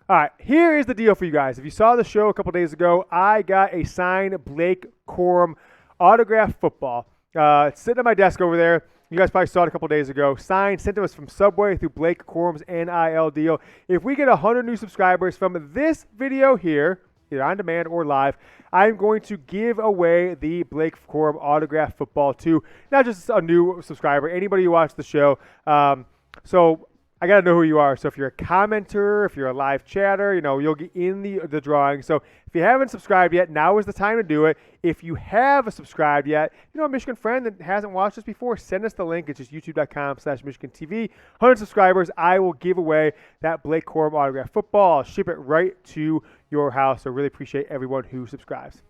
All right, here is the deal for you guys. If you saw the show a couple days ago, I got a signed Blake Corum autographed football. It's sitting at my desk over there. You guys probably saw it a couple days ago. Signed, sent to us from Subway through Blake Corum's NIL deal. If we get 100 new subscribers from this video here, either on demand or live, I'm going to give away the Blake Corum autographed football to not just a new subscriber, anybody who watched the show. So I got to know who you are. So if you're a commenter, if you're a live chatter, you'll get in the drawing. So if you haven't subscribed yet, now is the time to do it. If you have subscribed yet, a Michigan friend that hasn't watched us before, send us the link. It's just youtube.com/MichiganTV. 100 subscribers, I will give away that Blake Corum autographed football. I'll ship it right to your house. So really appreciate everyone who subscribes.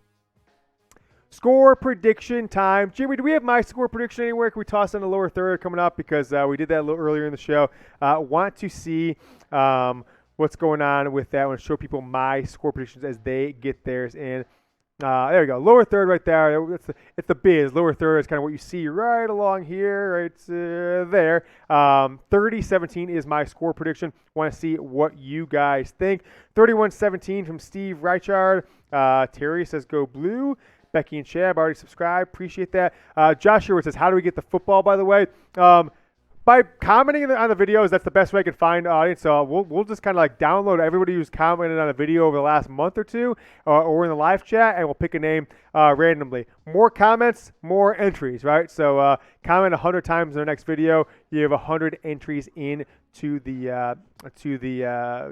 Score prediction time. Jimmy, do we have my score prediction anywhere? Can we toss in the lower third coming up? Because we did that a little earlier in the show. Want to see what's going on with that. I want to show people my score predictions as they get theirs in. There we go. Lower third right there. It's the biz. Lower third is kind of what you see right along here, right there. 30-17 is my score prediction. Want to see what you guys think. 31-17 from Steve Reichard. Terry says go blue. Becky and Shab already subscribed. Appreciate that. Josh Sherwood says, how do we get the football, by the way? By commenting on the videos, that's the best way I can find audience. So we'll just kind of like download everybody who's commented on a video over the last month or two or in the live chat, and we'll pick a name randomly. More comments, more entries, right? So comment 100 times in the next video. You have 100 entries in to the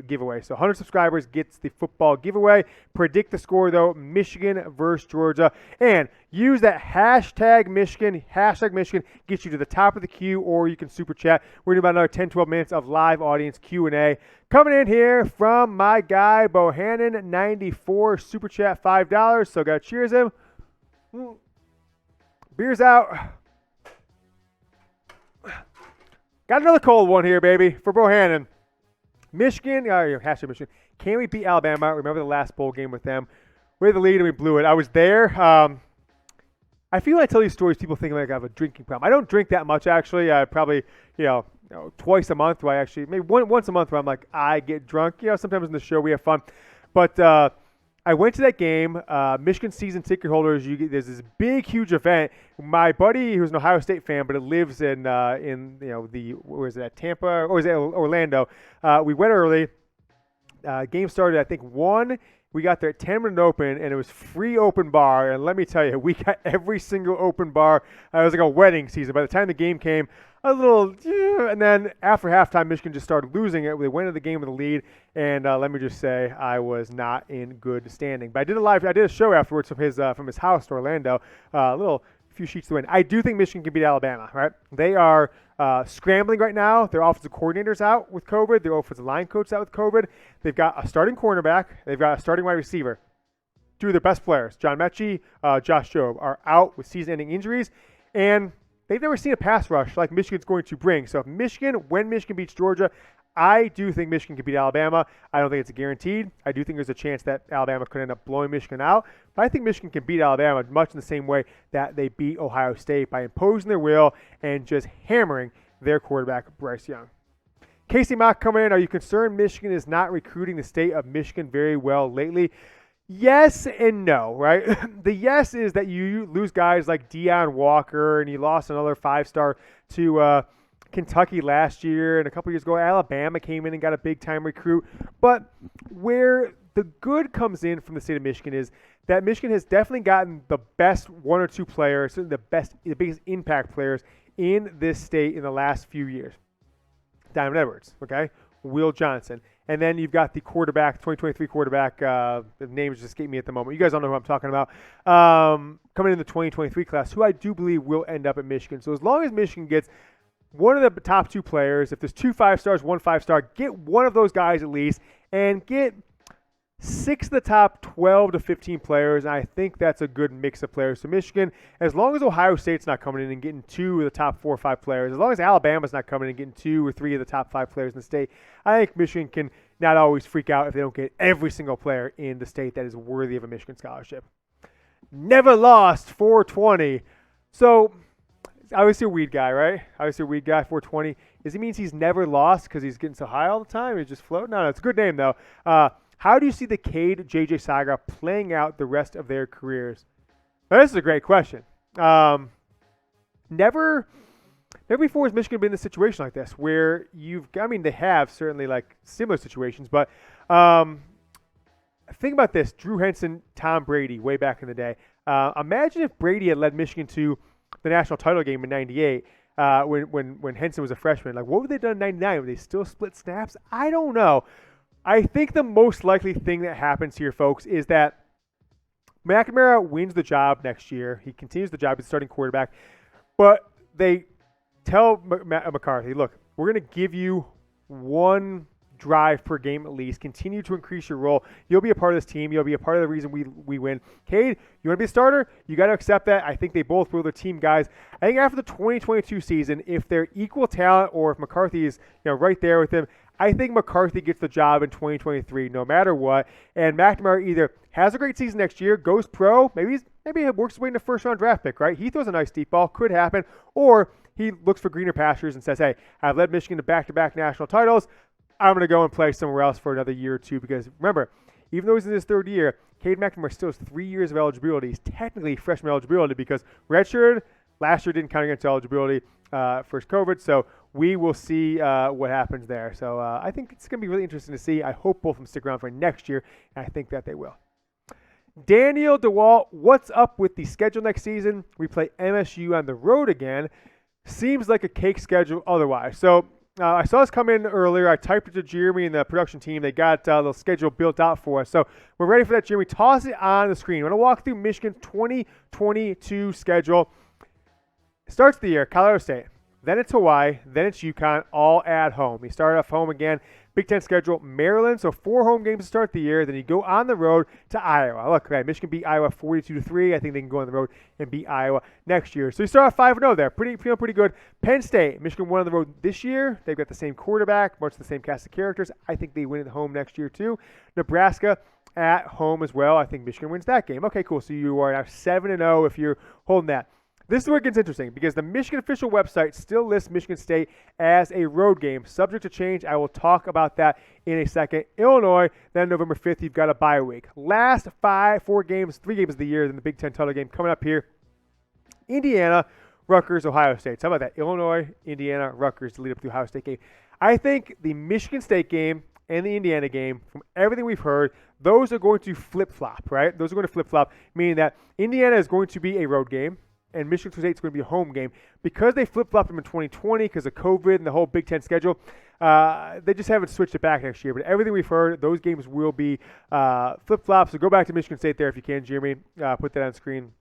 giveaway. So 100 subscribers gets the football giveaway. Predict the score, though, Michigan versus Georgia. And use that hashtag Michigan. Hashtag Michigan gets you to the top of the queue, or you can super chat. We're doing about another 10, 12 minutes of live audience Q&A. Coming in here from my guy, Bohannon94, super chat $5. So got to cheers him. Beer's out. Got another cold one here, baby, for Bohannon. Michigan, hashtag Michigan. Can we beat Alabama? Remember the last bowl game with them? We had the lead and we blew it. I was there. I feel like I tell these stories, people think like I have a drinking problem. I don't drink that much, actually. I probably, twice a month where I actually, maybe once a month where I'm like, I get drunk. Sometimes in the show we have fun. But I went to that game. Michigan season ticket holders, there's this big, huge event. My buddy, who's an Ohio State fan, but it lives in where is it, at Tampa, or is it Orlando? We went early. Game started, I think, 1. We got there at 10-minute open, and it was free open bar. And let me tell you, we got every single open bar. It was like a wedding season. By the time the game came, a little, and then after halftime, Michigan just started losing it. They went into the game with a lead, and let me just say, I was not in good standing. But I did a show afterwards from his house to Orlando. Few sheets to win. I do think Michigan can beat Alabama. Right? They are scrambling right now. Their offensive coordinator's out with COVID. Their offensive line coach's out with COVID. They've got a starting cornerback. They've got a starting wide receiver. 2 of their best players, John Mechie, Josh Jobe, are out with season-ending injuries, and they've never seen a pass rush like Michigan's going to bring. So when Michigan beats Georgia, I do think Michigan can beat Alabama. I don't think it's a guaranteed. I do think there's a chance that Alabama could end up blowing Michigan out. But I think Michigan can beat Alabama much in the same way that they beat Ohio State by imposing their will and just hammering their quarterback, Bryce Young. Casey Mock coming in. Are you concerned Michigan is not recruiting the state of Michigan very well lately? Yes and no, right? The yes is that you lose guys like Deion Walker, and you lost another 5-star to Kentucky last year, and a couple years ago Alabama came in and got a big-time recruit. But where the good comes in from the state of Michigan is that Michigan has definitely gotten the best 1 or 2 players, the biggest impact players in this state in the last few years. Diamond Edwards, okay? Will Johnson. And then you've got the quarterback, 2023 quarterback. The names just escape me at the moment. You guys all know who I'm talking about. Coming in the 2023 class, who I do believe will end up at Michigan. So as long as Michigan gets one of the top 2 players, if there's 2 5-stars, 1 5-star, get one of those guys at least, and get 6 of the top 12 to 15 players, and I think that's a good mix of players. So Michigan, as long as Ohio State's not coming in and getting 2 of the top 4 or 5 players, as long as Alabama's not coming in and getting 2 or 3 of the top 5 players in the state, I think Michigan can not always freak out if they don't get every single player in the state that is worthy of a Michigan scholarship. Never lost 420. So obviously a weed guy, right? Obviously a weed guy, 420. Does he mean he's never lost because he's getting so high all the time? He's just floating? No, it's a good name, though. How do you see the Cade JJ saga playing out the rest of their careers? Now, this is a great question. Never before has Michigan been in a situation like this where they have certainly like similar situations, but think about this. Drew Henson, Tom Brady, way back in the day. Imagine if Brady had led Michigan to the national title game in '98 when Henson was a freshman. Like, what would they have done in '99? Would they still split snaps? I don't know. I think the most likely thing that happens here, folks, is that McNamara wins the job next year. He continues the job as starting quarterback. But they tell McCarthy, look, we're going to give you one drive per game at least. Continue to increase your role. You'll be a part of this team. You'll be a part of the reason we win. Cade, you want to be a starter? You got to accept that. I think they both will. They're team guys. I think after the 2022 season, if they're equal talent or if McCarthy is right there with him, I think McCarthy gets the job in 2023 no matter what. And McNamara either has a great season next year, goes pro, maybe he works his way into first-round draft pick, right? He throws a nice deep ball. Could happen. Or he looks for greener pastures and says, hey, I've led Michigan to back-to-back national titles. I'm going to go and play somewhere else for another year or two because, remember, even though he's in his third year, Cade McNamara still has 3 years of eligibility. He's technically freshman eligibility because redshirt last year didn't count against eligibility first COVID, so we will see what happens there. So I think it's going to be really interesting to see. I hope both of them stick around for next year, and I think that they will. Daniel DeWalt, what's up with the schedule next season? We play MSU on the road again. Seems like a cake schedule otherwise. So I saw this come in earlier. I typed it to Jeremy and the production team. They got a little schedule built out for us. So we're ready for that, Jeremy. Toss it on the screen. I'm going to walk through Michigan's 2022 schedule. Starts the year, Colorado State. Then it's Hawaii. Then it's UConn, all at home. You start off home again. Big Ten schedule, Maryland. So 4 home games to start the year. Then you go on the road to Iowa. Look, man, Michigan beat Iowa 42-3. I think they can go on the road and beat Iowa next year. So you start off 5-0 there. Feeling pretty good. Penn State, Michigan won on the road this year. They've got the same quarterback, much the same cast of characters. I think they win at home next year too. Nebraska at home as well. I think Michigan wins that game. Okay, cool. So you are now 7-0 if you're holding that. This is where it gets interesting because the Michigan official website still lists Michigan State as a road game, subject to change. I will talk about that in a second. Illinois, then November 5th, you've got a bye week. Last 3 games of the year, then the Big Ten title game coming up here. Indiana, Rutgers, Ohio State. So how about that? Illinois, Indiana, Rutgers to lead up to the Ohio State game. I think the Michigan State game and the Indiana game, from everything we've heard, those are going to flip-flop, right? Those are going to flip-flop, meaning that Indiana is going to be a road game, and Michigan State is going to be a home game. Because they flip-flopped them in 2020 because of COVID and the whole Big Ten schedule, they just haven't switched it back next year. But everything we've heard, those games will be flip-flops. So go back to Michigan State there if you can, Jeremy. Put that on screen.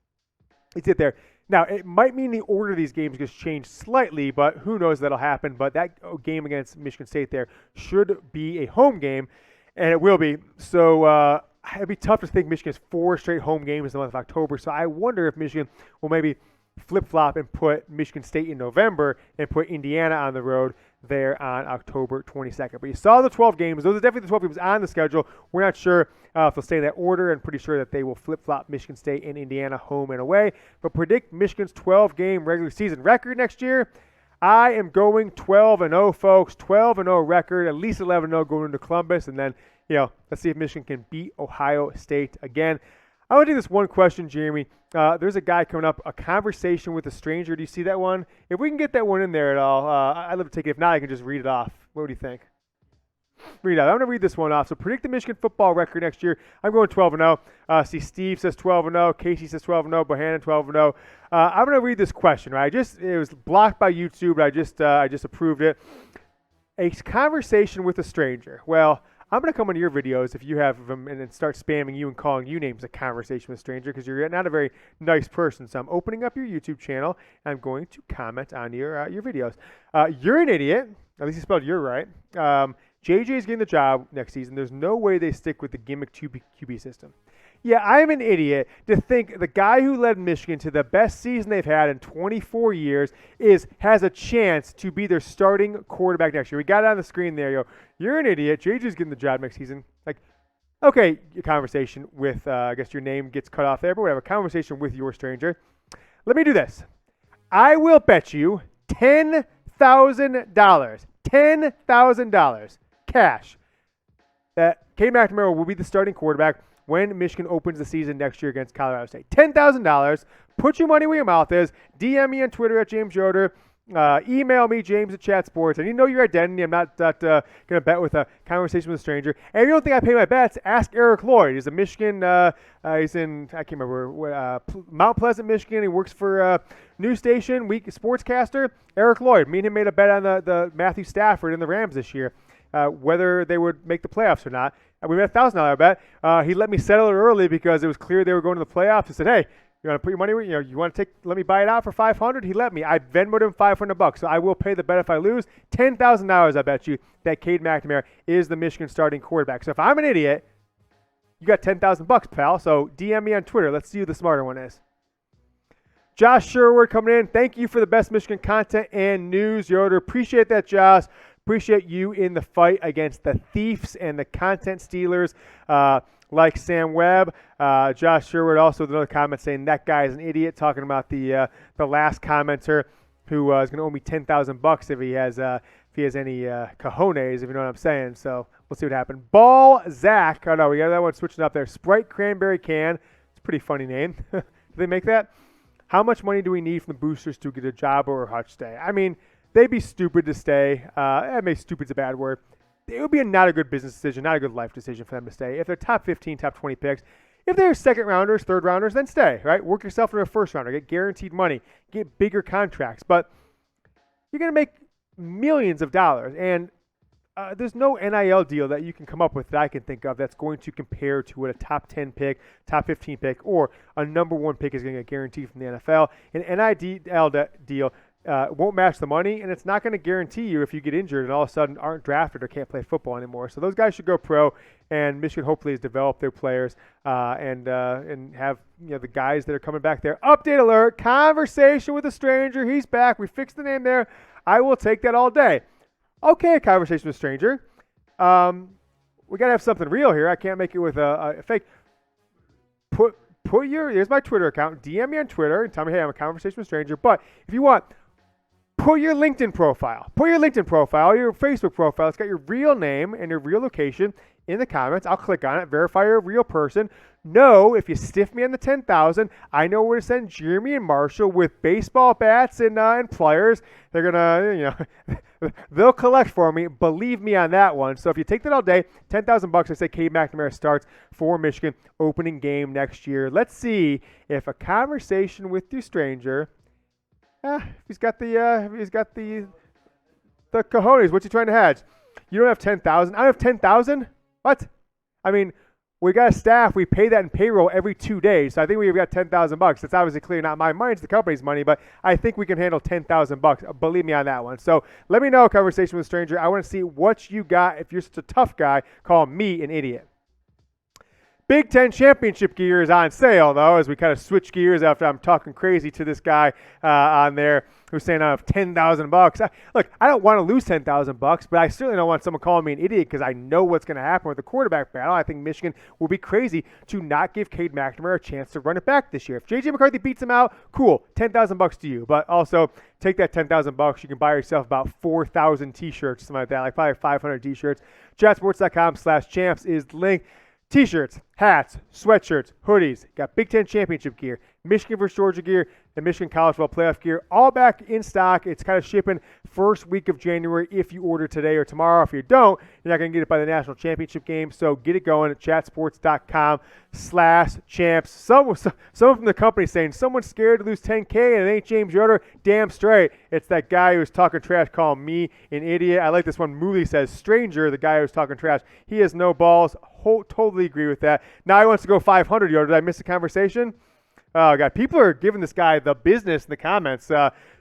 It's it there. Now, it might mean the order of these games gets changed slightly, but who knows that'll happen. But that game against Michigan State there should be a home game, and it will be. So it'd be tough to think Michigan has 4 straight home games in the month of October. So I wonder if Michigan will maybe flip-flop and put Michigan State in November and put Indiana on the road there on October 22nd. But you saw the 12 games. Those are definitely the 12 games on the schedule. We're not sure if they'll stay in that order, and pretty sure that they will flip-flop Michigan State and Indiana home and away. But predict Michigan's 12-game regular season record next year. I am going 12-0, folks. 12-0 record, at least 11-0 going into Columbus, and then let's see if Michigan can beat Ohio State again. I want to do this one question, Jeremy. There's a guy coming up, a conversation with a stranger. Do you see that one? If we can get that one in there at all, I'd love to take it. If not, I can just read it off. What do you think? Read it out. I'm going to read this one off. So predict the Michigan football record next year. I'm going 12-0. See, Steve says 12-0. Casey says 12-0. Bohannon 12-0. I'm going to read this question. Right? It was blocked by YouTube, but I just approved it. A conversation with a stranger. Well, I'm going to come into your videos if you have them and then start spamming you and calling you names a conversation with a stranger because you're not a very nice person. So I'm opening up your YouTube channel and I'm going to comment on your videos. You're an idiot. At least you spelled you're right. JJ is getting the job next season. There's no way they stick with the gimmick QB system. Yeah, I'm an idiot to think the guy who led Michigan to the best season they've had in 24 years has a chance to be their starting quarterback next year. We got it on the screen there. You're an idiot. JJ's getting the job next season. Like, okay, your conversation with, I guess your name gets cut off there, but whatever. Conversation with your stranger. Let me do this. I will bet you $10,000 cash that Cade McNamara will be the starting quarterback when Michigan opens the season next year against Colorado State. $10,000. Put your money where your mouth is. DM me on Twitter at James Yoder. Email me, James at Chat Sports. I need to know your identity. I'm not going to bet with a conversation with a stranger. And if you don't think I pay my bets, ask Eric Lloyd. He's a Michigan. He's in, I can't remember, Mount Pleasant, Michigan. He works for News Station, sportscaster. Eric Lloyd. Me and him made a bet on the Matthew Stafford and the Rams this year, whether they would make the playoffs or not. We made a $1,000 bet. He let me settle it early because it was clear they were going to the playoffs. He said, hey, you want to put your money where, you want to let me buy it out for $500? He let me. I Venmoed him $500, so I will pay the bet if I lose. $10,000, I bet you, that Cade McNamara is the Michigan starting quarterback. So if I'm an idiot, you got $10,000, pal. So DM me on Twitter. Let's see who the smarter one is. Josh Sherwood coming in. Thank you for the best Michigan content and news, Yoder. Appreciate that, Josh. Appreciate you in the fight against the thieves and the content stealers like Sam Webb. Josh Sherwood also with another comment saying that guy is an idiot, talking about the last commenter who is going to owe me $10,000 if he has any cojones, if you know what I'm saying. So we'll see what happens. Ball Zach. Oh no, we got that one switching up there. Sprite Cranberry Can. It's a pretty funny name. Did they make that? How much money do we need from the boosters to get Ojabo or Hutch stay? I mean, they'd be stupid to stay. Maybe stupid's a bad word. It would be not a good business decision, not a good life decision for them to stay. If they're top 15, top 20 picks, if they're second rounders, third rounders, then stay, right? Work yourself into a first rounder, get guaranteed money, get bigger contracts. But you're going to make millions of dollars. And there's no NIL deal that you can come up with that I can think of that's going to compare to what a top 10 pick, top 15 pick, or a number one pick is going to get guaranteed from the NFL. An NIL deal won't match the money, and it's not going to guarantee you if you get injured and all of a sudden aren't drafted or can't play football anymore. So those guys should go pro, and Michigan hopefully has developed their players and have the guys that are coming back there. Update alert, conversation with a stranger. He's back. We fixed the name there. I will take that all day. Okay, conversation with a stranger. We got to have something real here. I can't make it with a fake. Here's my Twitter account. DM me on Twitter and tell me, hey, I'm a conversation with a stranger. But if you want, put your LinkedIn profile, your Facebook profile. It's got your real name and your real location in the comments. I'll click on it, verify you're a real person. No, if you stiff me on the 10,000, I know where to send Jeremy and Marshall with baseball bats and pliers. They're gonna, they'll collect for me. Believe me on that one. So if you take that all day, $10,000. I say Cade McNamara starts for Michigan opening game next year. Let's see if a conversation with your stranger. He's got the cojones. What's he trying to hedge? You don't have 10,000. I have 10,000. What? I mean, we got a staff. We pay that in payroll every 2 days. So I think we've got $10,000. That's obviously clearly not my money. It's the company's money. But I think we can handle $10,000. Believe me on that one. So let me know. Conversation with a stranger. I want to see what you got. If you're such a tough guy, call me an idiot. Big Ten championship gear is on sale, though, as we kind of switch gears after I'm talking crazy to this guy on there who's saying I have $10,000. Look, I don't want to lose $10,000, but I certainly don't want someone calling me an idiot because I know what's going to happen with the quarterback battle. I think Michigan will be crazy to not give Cade McNamara a chance to run it back this year. If JJ McCarthy beats him out, cool, $10,000 to you. But also, take that $10,000. You can buy yourself about 4,000 T-shirts, something like that, like probably 500 T-shirts. Chatsports.com/champs is the link. T-shirts, hats, sweatshirts, hoodies. Got Big Ten championship gear, Michigan versus Georgia gear, and Michigan College Football Playoff gear, all back in stock. It's kind of shipping first week of January if you order today or tomorrow. If you don't, you're not going to get it by the national championship game. So get it going at chatsports.com/champs. Someone from the company saying someone's scared to lose $10K and it ain't James Yoder. Damn straight. It's that guy who's talking trash calling me an idiot. I like this one. Mooley says, stranger, the guy who's talking trash. He has no balls. Totally agree with that. Now he wants to go 500 Yoder. Did I miss a conversation? Oh, God. People are giving this guy the business in the comments.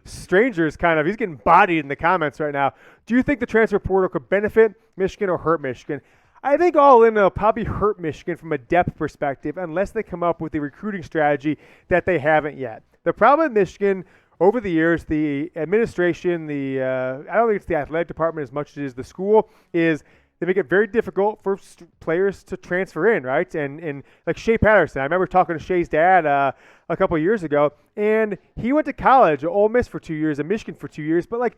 Stranger's he's getting bodied in the comments right now. Do you think the transfer portal could benefit Michigan or hurt Michigan? I think all in it'll probably hurt Michigan from a depth perspective unless they come up with a recruiting strategy that they haven't yet. The problem with Michigan over the years, the administration, I don't think it's the athletic department as much as it is the school, is they make it very difficult for players to transfer in, right? And like Shea Patterson, I remember talking to Shea's dad a couple of years ago, and he went to college at Ole Miss for 2 years and Michigan for 2 years, but like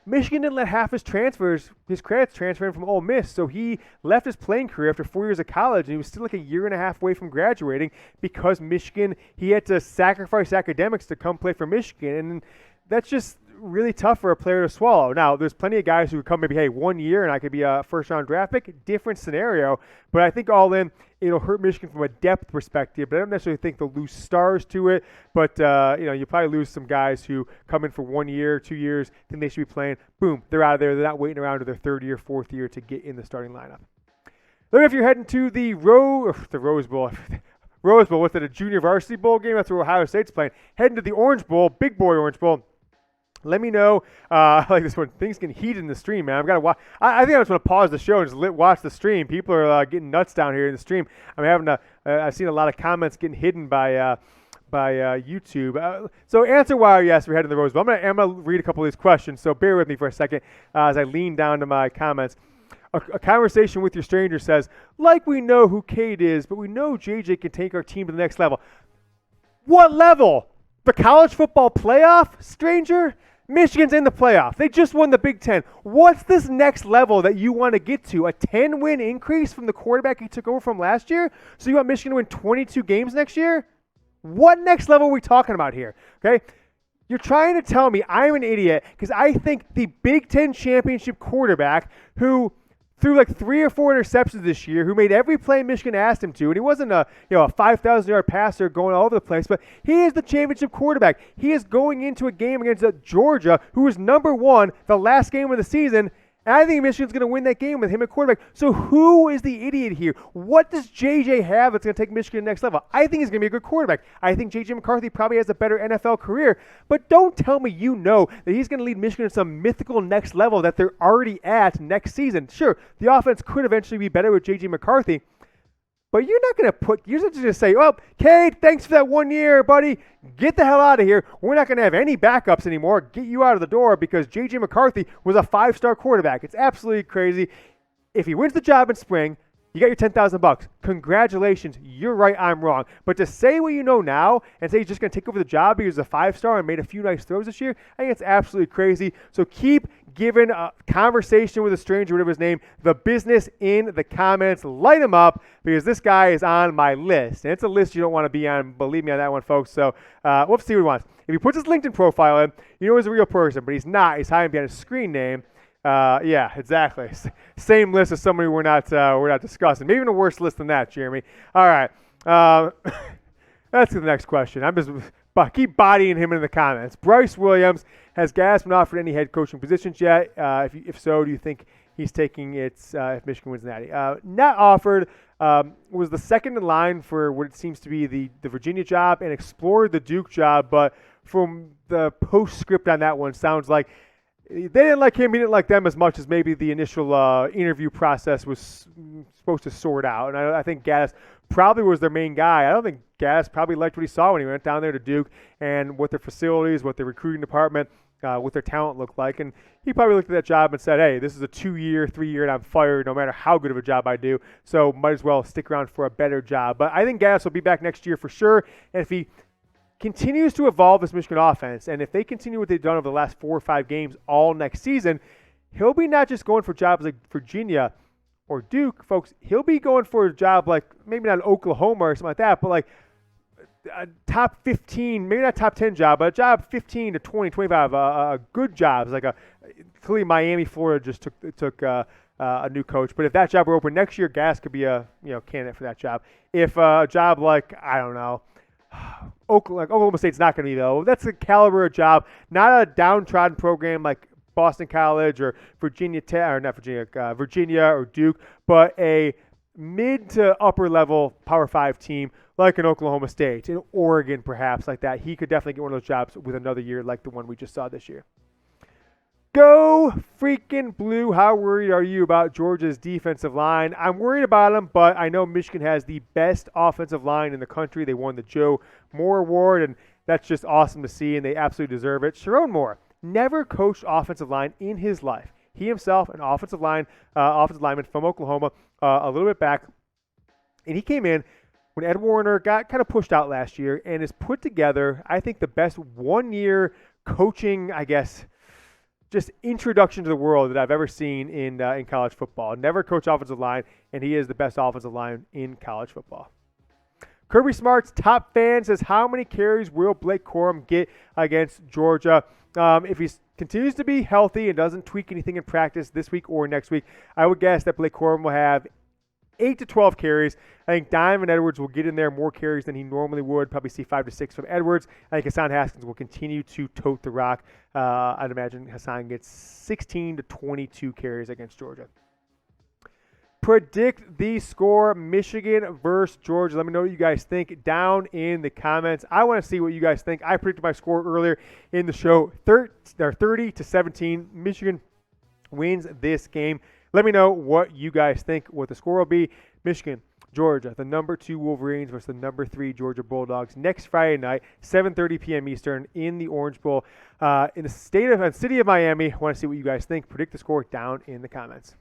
Michigan didn't let half his credits transfer in from Ole Miss, so he left his playing career after 4 years of college, and he was still like a year and a half away from graduating because Michigan, he had to sacrifice academics to come play for Michigan, and that's just really tough for a player to swallow. Now, there's plenty of guys who come maybe, hey, 1 year and I could be a first-round draft pick, different scenario, but I think all in, it'll hurt Michigan from a depth perspective, but I don't necessarily think they'll lose stars to it, but, you probably lose some guys who come in for 1 year, 2 years, think they should be playing, boom, they're out of there. They're not waiting around to their third year, fourth year to get in the starting lineup. Then if you're heading to the Rose Bowl, what's it, a junior varsity bowl game? That's where Ohio State's playing. Heading to the Orange Bowl, Big Boy Orange Bowl. Let me know. I like this one. Things getting heated in the stream, man. I've got to watch. I think I just want to pause the show and just watch the stream. People are getting nuts down here in the stream. I'm having I've seen a lot of comments getting hidden by YouTube. So answer why you asked if you're heading to the Rose Bowl. I'm gonna read a couple of these questions. So bear with me for a second as I lean down to my comments. A conversation with your stranger says, like we know who Cade is, but we know JJ can take our team to the next level. What level? The college football playoff, stranger? Michigan's in the playoff. They just won the Big Ten. What's this next level that you want to get to? A 10-win increase from the quarterback he took over from last year? So you want Michigan to win 22 games next year? What next level are we talking about here? Okay? You're trying to tell me I'm an idiot because I think the Big Ten championship quarterback who threw like 3 or 4 interceptions this year, who made every play Michigan asked him to, and he wasn't a 5,000-yard passer going all over the place, but he is the championship quarterback. He is going into a game against Georgia, who was number 1 the last game of the season, and I think Michigan's going to win that game with him at quarterback. So who is the idiot here? What does JJ have that's going to take Michigan to the next level? I think he's going to be a good quarterback. I think JJ McCarthy probably has a better NFL career, but don't tell me that he's going to lead Michigan to some mythical next level that they're already at next season. Sure, the offense could eventually be better with JJ McCarthy, but you're just going to say, well, Cade, thanks for that 1 year, buddy. Get the hell out of here. We're not going to have any backups anymore. Get you out of the door because J.J. McCarthy was a 5-star quarterback. It's absolutely crazy. If he wins the job in spring, you got your $10,000. Congratulations. You're right. I'm wrong. But to say what you know now and say he's just going to take over the job because he's a 5-star and made a few nice throws this year, I think it's absolutely crazy. So keep giving a conversation with a stranger, whatever his name, the business in the comments. Light him up because this guy is on my list. And it's a list you don't want to be on. Believe me on that one, folks. So we'll see what he wants. If he puts his LinkedIn profile in, you know he's a real person, but he's not. He's hiding behind a screen name. Yeah, exactly. Same list as somebody we're not discussing. Maybe even a worse list than that, Jeremy. All right. Let's get the next question. I'm just keep bodying him in the comments. Bryce Williams, has Gattis been offered any head coaching positions yet? If so, do you think he's taking it if Michigan wins the Natty? Not offered. Was the second in line for what it seems to be the Virginia job and explored the Duke job, but from the postscript on that one, sounds like they didn't like him. He didn't like them as much as maybe the initial interview process was supposed to sort out. And I think Gattis probably was their main guy. I don't think Gattis probably liked what he saw when he went down there to Duke and what their facilities, what their recruiting department, what their talent looked like. And he probably looked at that job and said, hey, this is a 2-year, 3-year, and I'm fired no matter how good of a job I do. So might as well stick around for a better job. But I think Gattis will be back next year for sure. And if he continues to evolve this Michigan offense, and if they continue what they've done over the last 4 or 5 games all next season, he'll be not just going for jobs like Virginia or Duke, folks. He'll be going for a job like maybe not Oklahoma or something like that, but like a top 15, maybe not top 10 job, but a job 15 to 20, 25, good jobs. Like clearly Miami, Florida just took a new coach. But if that job were open next year, Gas could be a candidate for that job. If a job like, I don't know, Oklahoma State's not going to be, though. That's the caliber of job, not a downtrodden program like Boston College or Virginia or Duke, but a mid to upper level Power 5 team like an Oklahoma State, in Oregon perhaps, like that. He could definitely get one of those jobs with another year like the one we just saw this year. Go freaking blue. How worried are you about Georgia's defensive line? I'm worried about them, but I know Michigan has the best offensive line in the country. They won the Joe Moore Award, and that's just awesome to see, and they absolutely deserve it. Sharon Moore never coached offensive line in his life. He himself, an offensive lineman from Oklahoma, a little bit back. And he came in when Ed Warner got kind of pushed out last year and has put together, I think, the best one-year coaching, I guess, just introduction to the world that I've ever seen in college football. Never coached offensive line, and he is the best offensive line in college football. Kirby Smart's top fan says, how many carries will Blake Corum get against Georgia? If he continues to be healthy and doesn't tweak anything in practice this week or next week, I would guess that Blake Corum will have 8 to 12 carries. I think Donovan Edwards will get in there more carries than he normally would. Probably see 5 to 6 from Edwards. I think Hassan Haskins will continue to tote the rock. I'd imagine Hassan gets 16 to 22 carries against Georgia. Predict the score, Michigan versus Georgia. Let me know what you guys think down in the comments. I want to see what you guys think. I predicted my score earlier in the show, 30 to 17. Michigan wins this game. Let me know what you guys think, what the score will be. Michigan, Georgia, the number 2 Wolverines versus the number 3 Georgia Bulldogs next Friday night, 7:30 p.m. Eastern in the Orange Bowl in the city of Miami. I want to see what you guys think. Predict the score down in the comments.